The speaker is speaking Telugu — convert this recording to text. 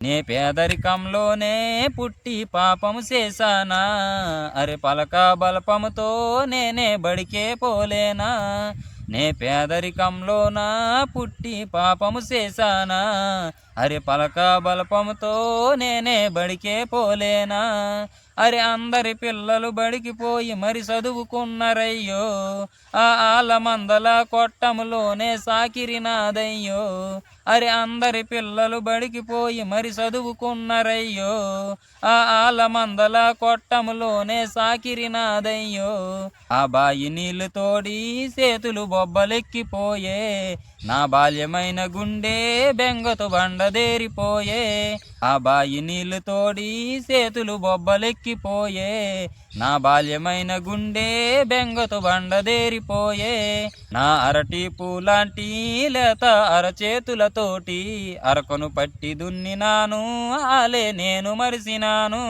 నే పేదరికంలోనే పుట్టి పాపము చేశానా, అరే పలక బలపముతో నేనే బడికే పోలేనా. నే పేదరికంలోన పుట్టి పాపము చేశానా, అరే పలక బలపముతో నేనే బడికే పోలేనా. అరే అందరి పిల్లలు బడికి పోయి మరి చదువుకున్నారయ్యో, ఆ ఆల మందల కొట్టములోనే సాకిరినాదయ్యో. అరే అందరి పిల్లలు బడికి పోయి మరి చదువుకున్నారయ్యో, ఆ ఆల మందల కొట్టములోనే సాకిరినాదయ్యో. ఆ బాయి నీళ్లు తోడి చేతులు బొబ్బలెక్కిపోయే, నా బాల్యమైన గుండె బెంగతో బండదేరిపోయే. ఆ బాయి నీళ్లు తోడి చేతులు బొబ్బలెక్కిపోయే, నా బాల్యమైన గుండె బెంగతో బండదేరిపోయే. నా అరటి పూలాంటి లేత అరచేతులతోటి అరకొను పట్టి దున్నినాను, ఆలే నేను మరిసినాను.